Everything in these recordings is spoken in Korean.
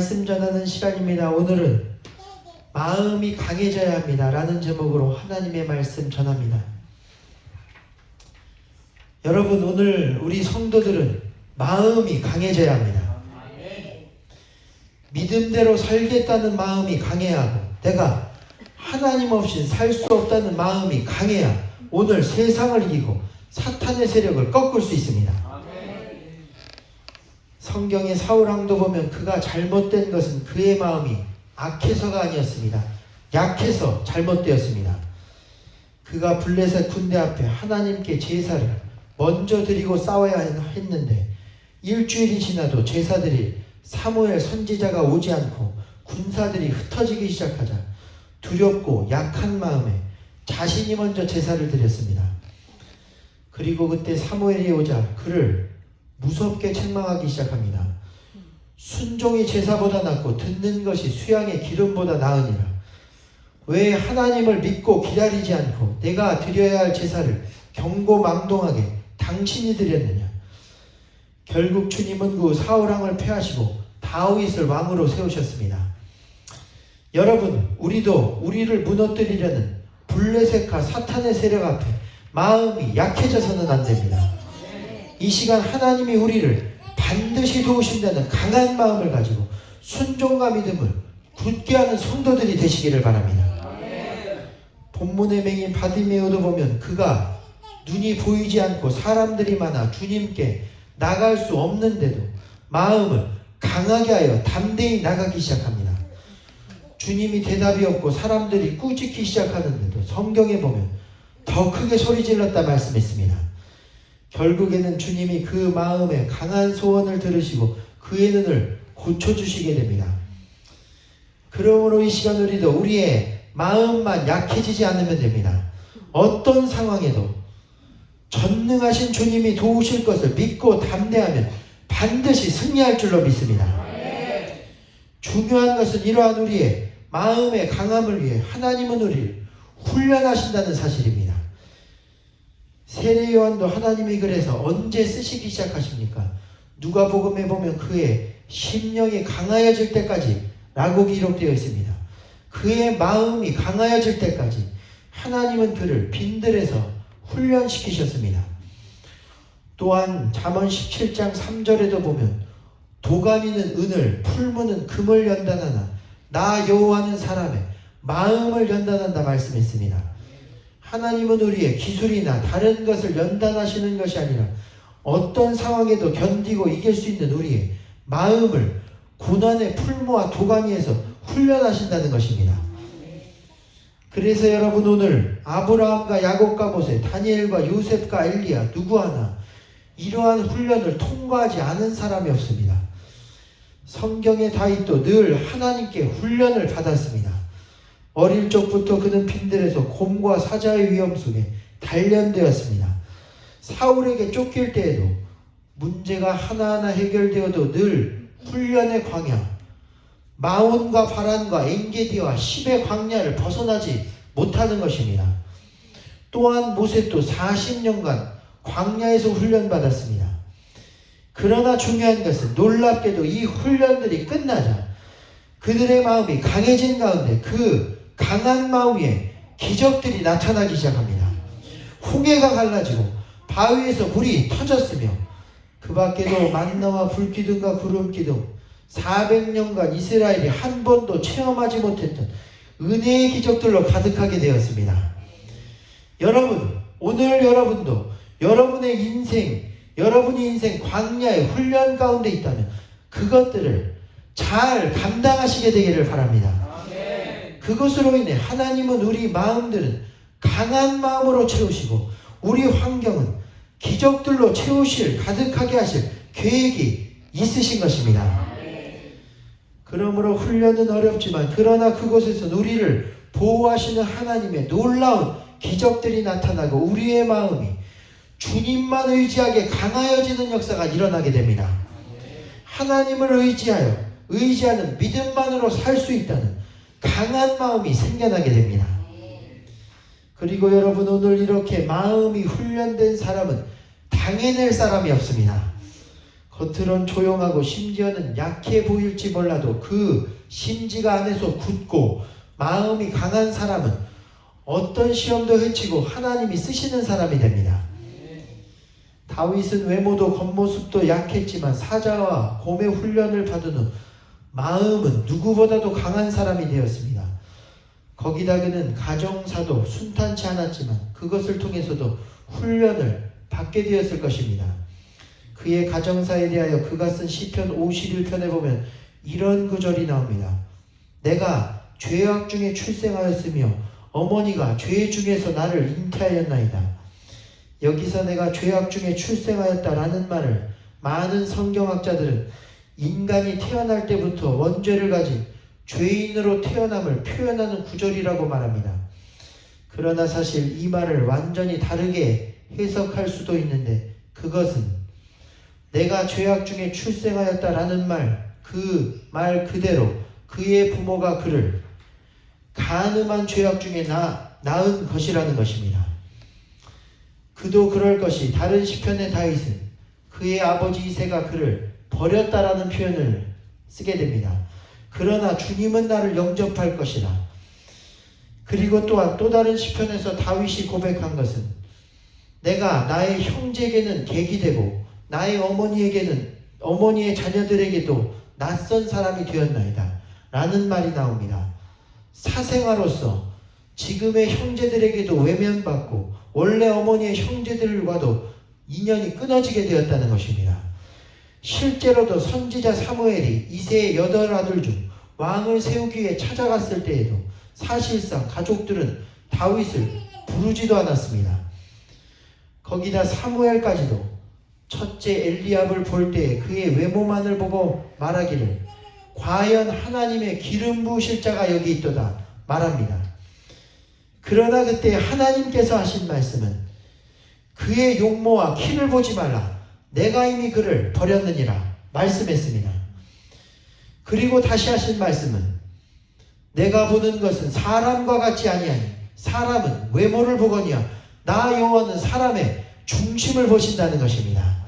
말씀 전하는 시간입니다. 오늘은 마음이 강해져야 합니다 라는 제목으로 하나님의 말씀 전합니다. 여러분, 오늘 우리 성도들은 마음이 강해져야 합니다. 믿음대로 살겠다는 마음이 강해야 하고, 내가 하나님 없이 살 수 없다는 마음이 강해야 오늘 세상을 이기고 사탄의 세력을 꺾을 수 있습니다. 성경의 사울왕도 보면 그가 잘못된 것은 그의 마음이 악해서가 아니었습니다. 약해서 잘못되었습니다. 그가 블레셋 군대 앞에 하나님께 제사를 먼저 드리고 싸워야 했는데 일주일이 지나도 제사드릴 사무엘 선지자가 오지 않고 군사들이 흩어지기 시작하자 두렵고 약한 마음에 자신이 먼저 제사를 드렸습니다. 그리고 그때 사무엘이 오자 그를 무섭게 책망하기 시작합니다. 순종이 제사보다 낫고 듣는 것이 수양의 기름보다 나으니라. 왜 하나님을 믿고 기다리지 않고 내가 드려야 할 제사를 경고망동하게 당신이 드렸느냐. 결국 주님은 그 사울왕을 패하시고 다윗을 왕으로 세우셨습니다. 여러분, 우리도 우리를 무너뜨리려는 블레셋과 사탄의 세력 앞에 마음이 약해져서는 안 됩니다. 이 시간 하나님이 우리를 반드시 도우신다는 강한 마음을 가지고 순종과 믿음을 굳게 하는 성도들이 되시기를 바랍니다. 본문의 맹인 바디메오도 보면 그가 눈이 보이지 않고 사람들이 많아 주님께 나갈 수 없는데도 마음을 강하게 하여 담대히 나가기 시작합니다. 주님이 대답이 없고 사람들이 꾸짖기 시작하는데도 성경에 보면 더 크게 소리 질렀다 말씀했습니다. 결국에는 주님이 그 마음에 강한 소원을 들으시고 그의 눈을 고쳐주시게 됩니다. 그러므로 이 시간 우리도 우리의 마음만 약해지지 않으면 됩니다. 어떤 상황에도 전능하신 주님이 도우실 것을 믿고 담대하면 반드시 승리할 줄로 믿습니다. 중요한 것은 이러한 우리의 마음의 강함을 위해 하나님은 우리를 훈련하신다는 사실입니다. 세례 요한도 하나님이 그래서 언제 쓰시기 시작하십니까? 누가복음에 보면 그의 심령이 강하여질 때까지 라고 기록되어 있습니다. 그의 마음이 강하여질 때까지 하나님은 그를 빈들에서 훈련시키셨습니다. 또한 잠언 17장 3절에도 보면 도가니는 은을, 풀무는 금을 연단하나 나 여호와는 사람의 마음을 연단한다 말씀했습니다. 하나님은 우리의 기술이나 다른 것을 연단하시는 것이 아니라 어떤 상황에도 견디고 이길 수 있는 우리의 마음을 고난의 풀무와 도가니에서 훈련하신다는 것입니다. 그래서 여러분, 오늘 아브라함과 야곱과 모세, 다니엘과 요셉과 엘리야 누구 하나 이러한 훈련을 통과하지 않은 사람이 없습니다. 성경의 다윗도 늘 하나님께 훈련을 받았습니다. 어릴 적부터 그는 빈들에서 곰과 사자의 위험 속에 단련되었습니다. 사울에게 쫓길 때에도 문제가 하나하나 해결되어도 늘 훈련의 광야, 마온과 바란과 엔게디와 십의 광야를 벗어나지 못하는 것입니다. 또한 모세도 40년간 광야에서 훈련받았습니다. 그러나 중요한 것은 놀랍게도 이 훈련들이 끝나자 그들의 마음이 강해진 가운데 그 강한 마음 위에 기적들이 나타나기 시작합니다. 홍해가 갈라지고 바위에서 물이 터졌으며 그 밖에도 만나와 불기둥과 구름기둥 400년간 이스라엘이 한 번도 체험하지 못했던 은혜의 기적들로 가득하게 되었습니다. 여러분, 오늘 여러분도 여러분의 여러분의 인생 광야의 훈련 가운데 있다면 그것들을 잘 감당하시게 되기를 바랍니다. 그것으로 인해 하나님은 우리 마음들은 강한 마음으로 채우시고 우리 환경은 기적들로 가득하게 하실 계획이 있으신 것입니다. 그러므로 훈련은 어렵지만 그러나 그곳에서 우리를 보호하시는 하나님의 놀라운 기적들이 나타나고 우리의 마음이 주님만 의지하게 강하여지는 역사가 일어나게 됩니다. 하나님을 의지하는 믿음만으로 살 수 있다는 강한 마음이 생겨나게 됩니다. 그리고 여러분, 오늘 이렇게 마음이 훈련된 사람은 당해낼 사람이 없습니다. 겉으론 조용하고 심지어는 약해 보일지 몰라도 그 심지가 안에서 굳고 마음이 강한 사람은 어떤 시험도 헤치고 하나님이 쓰시는 사람이 됩니다. 다윗은 외모도 겉모습도 약했지만 사자와 곰의 훈련을 받은 후 마음은 누구보다도 강한 사람이 되었습니다. 거기다 그는 가정사도 순탄치 않았지만 그것을 통해서도 훈련을 받게 되었을 것입니다. 그의 가정사에 대하여 그가 쓴 시편 51편에 보면 이런 구절이 나옵니다. 내가 죄악 중에 출생하였으며 어머니가 죄 중에서 나를 잉태하였나이다. 여기서 내가 죄악 중에 출생하였다라는 말을 많은 성경학자들은 인간이 태어날 때부터 원죄를 가진 죄인으로 태어남을 표현하는 구절이라고 말합니다. 그러나 사실 이 말을 완전히 다르게 해석할 수도 있는데 그것은 내가 죄악 중에 출생하였다라는 말, 그 말 그대로 그의 부모가 그를 간음한 죄악 중에 낳은 것이라는 것입니다. 그도 그럴 것이 다른 시편의 다윗은 그의 아버지 이새가 그를 버렸다라는 표현을 쓰게 됩니다. 그러나 주님은 나를 영접할 것이라. 그리고 또한 또 다른 시편에서 다윗이 고백한 것은 내가 나의 형제에게는 객이 되고 나의 어머니의 자녀들에게도 낯선 사람이 되었나이다 라는 말이 나옵니다. 사생아로서 지금의 형제들에게도 외면받고 원래 어머니의 형제들과도 인연이 끊어지게 되었다는 것입니다. 실제로도 선지자 사무엘이 이새의 8아들 중 왕을 세우기 위해 찾아갔을 때에도 사실상 가족들은 다윗을 부르지도 않았습니다. 거기다 사무엘까지도 첫째 엘리압을 볼 때에 그의 외모만을 보고 말하기를 과연 하나님의 기름 부으실 자가 여기 있도다 말합니다. 그러나 그때 하나님께서 하신 말씀은 그의 용모와 키를 보지 말라. 내가 이미 그를 버렸느니라 말씀했습니다. 그리고 다시 하신 말씀은 내가 보는 것은 사람과 같지 아니하니 사람은 외모를 보거니와 나 여호와는 사람의 중심을 보신다는 것입니다.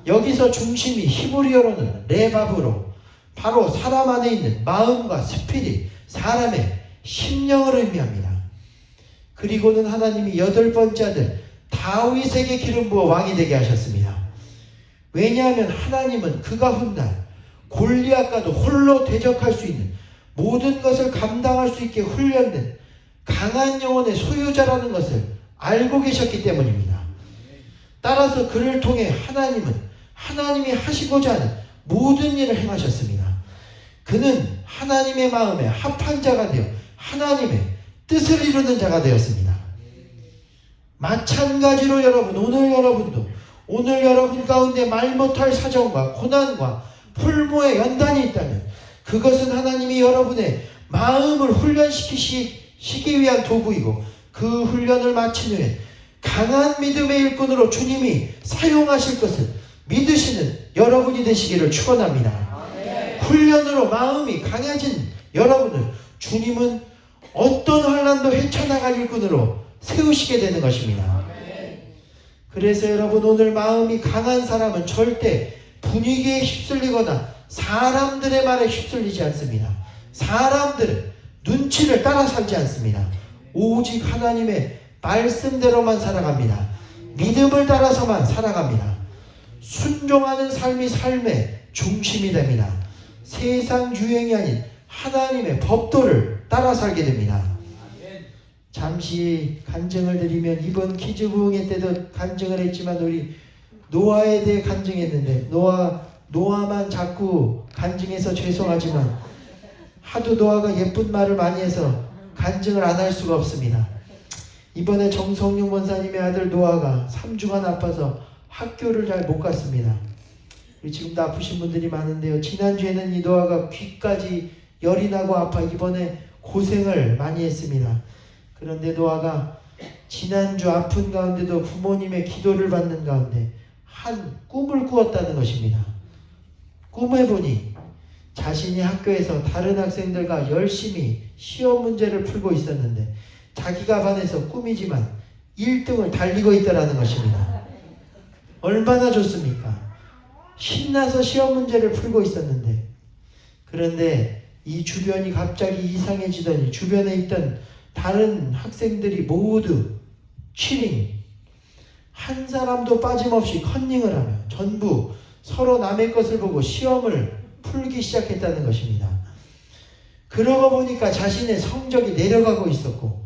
여기서 중심이 히브리어로는 레바브로 바로 사람 안에 있는 마음과 스피릿, 사람의 심령을 의미합니다. 그리고는 하나님이 8번째 아들 다윗에게 기름 부어 왕이 되게 하셨습니다. 왜냐하면 하나님은 그가 훗날 골리앗과도 홀로 대적할 수 있는 모든 것을 감당할 수 있게 훈련된 강한 영혼의 소유자라는 것을 알고 계셨기 때문입니다. 따라서 그를 통해 하나님이 하시고자 하는 모든 일을 행하셨습니다. 그는 하나님의 마음에 합한 자가 되어 하나님의 뜻을 이루는 자가 되었습니다. 마찬가지로 여러분, 오늘 여러분 가운데 말 못할 사정과 고난과 풀모의 연단이 있다면 그것은 하나님이 여러분의 마음을 훈련시키기 위한 도구이고 그 훈련을 마친 후에 강한 믿음의 일꾼으로 주님이 사용하실 것을 믿으시는 여러분이 되시기를 축원합니다. 훈련으로 마음이 강해진 여러분을 주님은 어떤 환난도 헤쳐나갈 일꾼으로 세우시게 되는 것입니다. 그래서 여러분 오늘 마음이 강한 사람은 절대 분위기에 휩쓸리거나 사람들의 말에 휩쓸리지 않습니다. 사람들은 눈치를 따라 살지 않습니다. 오직 하나님의 말씀대로만 살아갑니다. 믿음을 따라서만 살아갑니다. 순종하는 삶이 삶의 중심이 됩니다. 세상 유행이 아닌 하나님의 법도를 따라 살게 됩니다. 잠시 간증을 드리면 이번 퀴즈 부흥회 때도 간증을 했지만 우리 노아에 대해 간증했는데 노아만 자꾸 간증해서 죄송하지만 하도 노아가 예쁜 말을 많이 해서 간증을 안 할 수가 없습니다. 이번에 정성용 원사님의 아들 노아가 3주간 아파서 학교를 잘 못 갔습니다. 지금도 아프신 분들이 많은데요. 지난주에는 이 노아가 귀까지 열이 나고 아파 이번에 고생을 많이 했습니다. 그런데 노아가 지난주 아픈 가운데도 부모님의 기도를 받는 가운데 한 꿈을 꾸었다는 것입니다. 꿈에 보니 자신이 학교에서 다른 학생들과 열심히 시험 문제를 풀고 있었는데 자기가 반에서 꿈이지만 1등을 달리고 있다는 것입니다. 얼마나 좋습니까? 신나서 시험 문제를 풀고 있었는데, 그런데 이 주변이 갑자기 이상해지더니 주변에 있던 다른 학생들이 모두 치링, 한 사람도 빠짐없이 컨닝을 하며 전부 서로 남의 것을 보고 시험을 풀기 시작했다는 것입니다. 그러고 보니까 자신의 성적이 내려가고 있었고,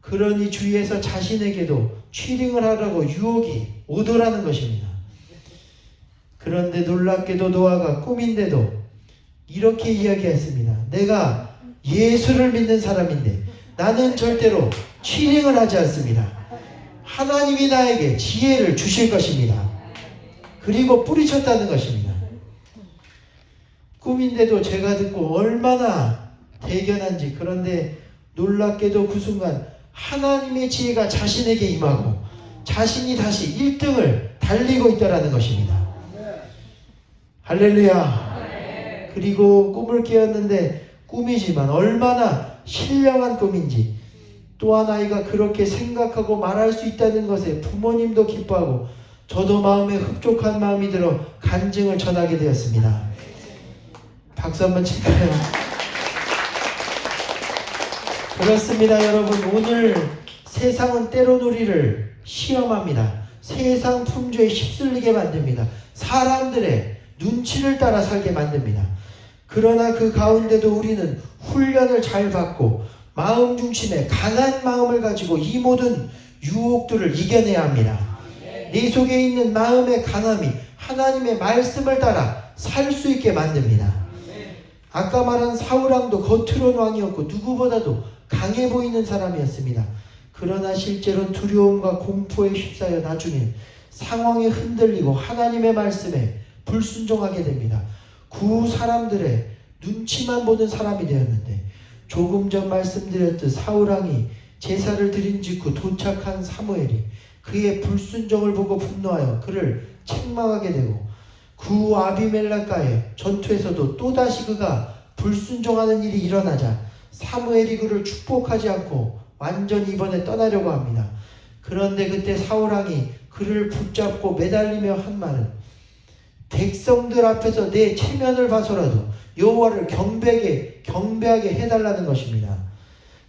그러니 주위에서 자신에게도 치링을 하라고 유혹이 오더라는 것입니다. 그런데 놀랍게도 노아가 꿈인데도 이렇게 이야기했습니다. 내가 예수를 믿는 사람인데 나는 절대로 치링을 하지 않습니다. 하나님이 나에게 지혜를 주실 것입니다. 그리고 뿌리쳤다는 것입니다. 꿈인데도 제가 듣고 얼마나 대견한지. 그런데 놀랍게도 그 순간 하나님의 지혜가 자신에게 임하고 자신이 다시 1등을 달리고 있다라는 것입니다. 할렐루야. 그리고 꿈을 깨었는데 꿈이지만 얼마나 신령한 꿈인지, 또한 아이가 그렇게 생각하고 말할 수 있다는 것에 부모님도 기뻐하고 저도 마음에 흡족한 마음이 들어 간증을 전하게 되었습니다. 박수 한번 칠까요? 그렇습니다, 여러분. 오늘 세상은 때론 우리를 시험합니다. 세상 풍조에 휩쓸리게 만듭니다. 사람들의 눈치를 따라 살게 만듭니다. 그러나 그 가운데도 우리는 훈련을 잘 받고 마음 중심에 강한 마음을 가지고 이 모든 유혹들을 이겨내야 합니다. 내 속에 있는 마음의 강함이 하나님의 말씀을 따라 살 수 있게 만듭니다. 아까 말한 사울왕도 겉으로는 왕이었고 누구보다도 강해 보이는 사람이었습니다. 그러나 실제로 두려움과 공포에 휩싸여 나중에 상황에 흔들리고 하나님의 말씀에 불순종하게 됩니다. 그 사람들의 눈치만 보는 사람이 되었는데, 조금 전 말씀드렸듯 사울왕이 제사를 드린 직후 도착한 사무엘이 그의 불순종을 보고 분노하여 그를 책망하게 되고, 그 아비멜렉과의 전투에서도 또다시 그가 불순종하는 일이 일어나자 사무엘이 그를 축복하지 않고 완전히 이번에 떠나려고 합니다. 그런데 그때 사울왕이 그를 붙잡고 매달리며 한 말은, 백성들 앞에서 내 체면을 봐서라도 여호와를 경배하게 해달라는 것입니다.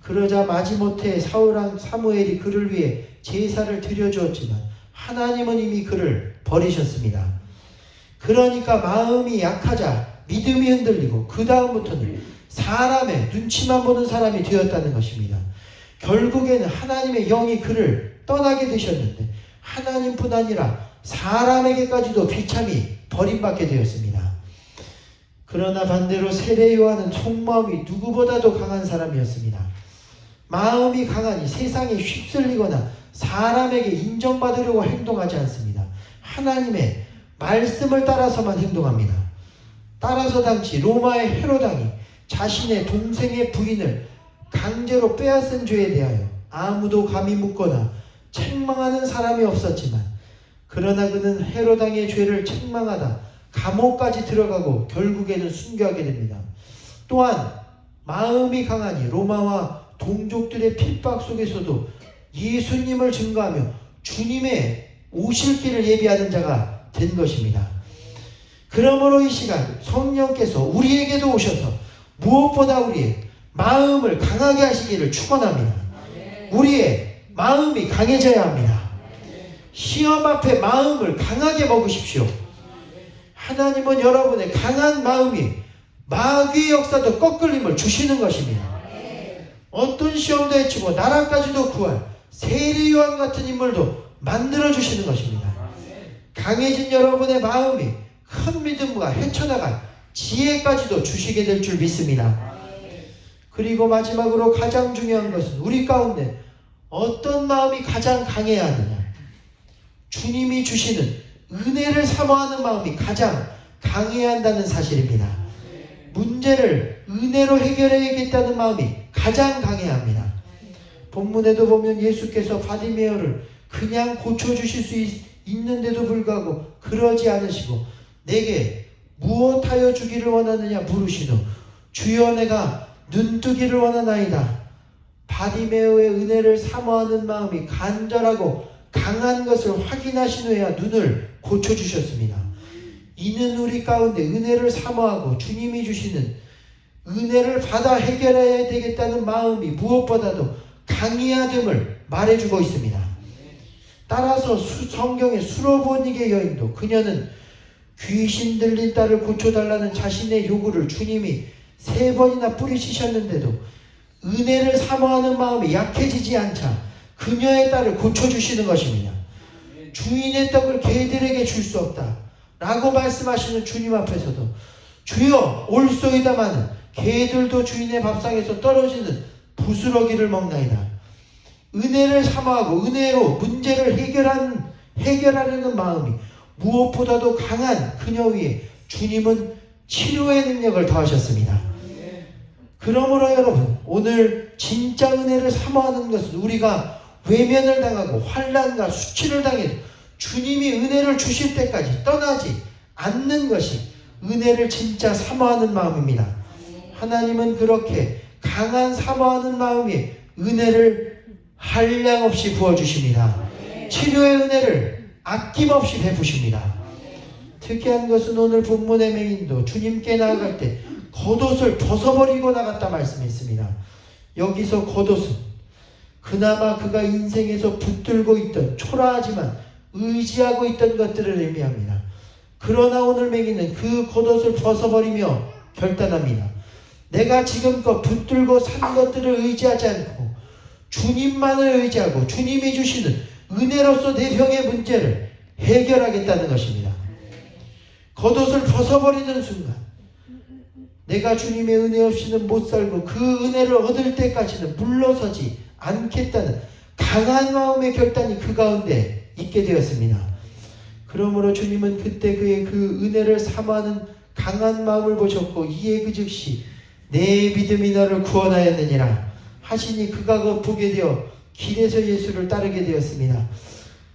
그러자 마지못해 사울왕 사무엘이 그를 위해 제사를 드려주었지만 하나님은 이미 그를 버리셨습니다. 그러니까 마음이 약하자 믿음이 흔들리고 그 다음부터는 사람의 눈치만 보는 사람이 되었다는 것입니다. 결국에는 하나님의 영이 그를 떠나게 되셨는데, 하나님뿐 아니라 사람에게까지도 비참히 버림받게 되었습니다. 그러나 반대로 세례 요한은 속마음이 누구보다도 강한 사람이었습니다. 마음이 강하니 세상에 휩쓸리거나 사람에게 인정받으려고 행동하지 않습니다. 하나님의 말씀을 따라서만 행동합니다. 따라서 당시 로마의 헤롯 왕이 자신의 동생의 부인을 강제로 빼앗은 죄에 대하여 아무도 감히 묻거나 책망하는 사람이 없었지만, 그러나 그는 헤롯 왕의 죄를 책망하다 감옥까지 들어가고 결국에는 순교하게 됩니다. 또한 마음이 강하니 로마와 동족들의 핍박 속에서도 예수님을 증거하며 주님의 오실 길을 예비하는 자가 된 것입니다. 그러므로 이 시간 성령께서 우리에게도 오셔서 무엇보다 우리의 마음을 강하게 하시기를 축원합니다. 우리의 마음이 강해져야 합니다. 시험 앞에 마음을 강하게 먹으십시오. 하나님은 여러분의 강한 마음이 마귀의 역사도 꺾을림을 주시는 것입니다. 어떤 시험도 해치고 나라까지도 구할 세례 요한 같은 인물도 만들어주시는 것입니다. 강해진 여러분의 마음이 큰 믿음과 헤쳐나갈 지혜까지도 주시게 될 줄 믿습니다. 그리고 마지막으로 가장 중요한 것은 우리 가운데 어떤 마음이 가장 강해야 하느냐. 주님이 주시는 은혜를 사모하는 마음이 가장 강해야 한다는 사실입니다. 문제를 은혜로 해결해야겠다는 마음이 가장 강해야 합니다. 본문에도 보면 예수께서 바디메어를 그냥 고쳐주실 수 있는데도 불구하고 그러지 않으시고 내게 무엇하여 주기를 원하느냐 물으시노. 주여 내가 눈뜨기를 원하나이다. 바디메어의 은혜를 사모하는 마음이 간절하고 강한 것을 확인하신 후에야 눈을 고쳐주셨습니다. 이는 우리 가운데 은혜를 사모하고 주님이 주시는 은혜를 받아 해결해야 되겠다는 마음이 무엇보다도 강해야됨을 말해주고 있습니다. 따라서 성경의 수로보니게 여인도 그녀는 귀신 들린 딸을 고쳐달라는 자신의 요구를 주님이 3번이나 뿌리치셨는데도 은혜를 사모하는 마음이 약해지지 않자 그녀의 딸을 고쳐주시는 것입니다. 주인의 떡을 개들에게 줄 수 없다 라고 말씀하시는 주님 앞에서도 주여 올소이다마는 개들도 주인의 밥상에서 떨어지는 부스러기를 먹나이다. 은혜를 사모하고 은혜로 문제를 해결하려는 마음이 무엇보다도 강한 그녀 위에 주님은 치료의 능력을 더하셨습니다. 그러므로 여러분, 오늘 진짜 은혜를 사모하는 것은 우리가 외면을 당하고 환난과 수치를 당해도 주님이 은혜를 주실 때까지 떠나지 않는 것이 은혜를 진짜 사모하는 마음입니다. 하나님은 그렇게 강한 사모하는 마음에 은혜를 한량없이 부어주십니다. 치료의 은혜를 아낌없이 베푸십니다. 특이한 것은 오늘 본문의 맹인도 주님께 나아갈 때 겉옷을 벗어버리고 나갔다 말씀했습니다. 여기서 겉옷은 그나마 그가 인생에서 붙들고 있던 초라하지만 의지하고 있던 것들을 의미합니다. 그러나 오늘 맹인은 그 겉옷을 벗어버리며 결단합니다. 내가 지금껏 붙들고 산 것들을 의지하지 않고 주님만을 의지하고 주님이 주시는 은혜로서 내 병의 문제를 해결하겠다는 것입니다. 겉옷을 벗어버리는 순간 내가 주님의 은혜 없이는 못 살고 그 은혜를 얻을 때까지는 물러서지 않겠다는 강한 마음의 결단이 그 가운데 있게 되었습니다. 그러므로 주님은 그때 그의 그 은혜를 사모하는 강한 마음을 보셨고 이에 그 즉시 내 믿음이 너를 구원하였느니라 하시니 그가 보게 되어 길에서 예수를 따르게 되었습니다.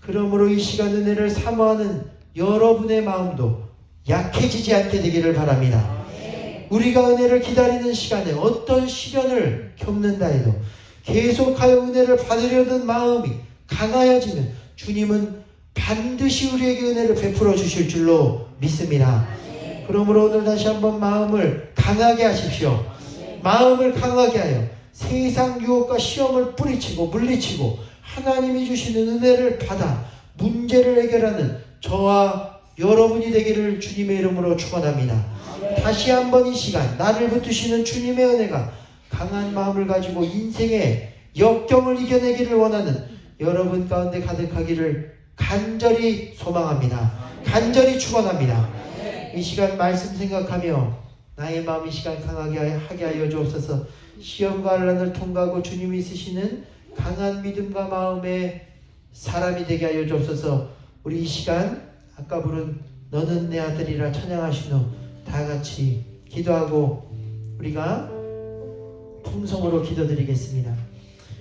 그러므로 이 시간 은혜를 사모하는 여러분의 마음도 약해지지 않게 되기를 바랍니다. 우리가 은혜를 기다리는 시간에 어떤 시련을 겪는다 해도 계속하여 은혜를 받으려는 마음이 강하여지면 주님은 반드시 우리에게 은혜를 베풀어 주실 줄로 믿습니다. 그러므로 오늘 다시 한번 마음을 강하게 하십시오. 마음을 강하게 하여 세상 유혹과 시험을 뿌리치고 물리치고 하나님이 주시는 은혜를 받아 문제를 해결하는 저와 여러분이 되기를 주님의 이름으로 축원합니다. 다시 한번 이 시간 나를 붙드시는 주님의 은혜가 강한 마음을 가지고 인생의 역경을 이겨내기를 원하는 여러분 가운데 가득하기를 간절히 소망합니다. 간절히 축원합니다. 이 시간 말씀 생각하며 나의 마음 이 시간 강하게 하게 하여 주옵소서. 시험과 환난을 통과하고 주님이 쓰시는 강한 믿음과 마음의 사람이 되게 하여 주옵소서. 우리 이 시간 아까 부른 너는 내 아들이라 찬양하신 후 다 같이 기도하고 우리가 통성으로 기도드리겠습니다.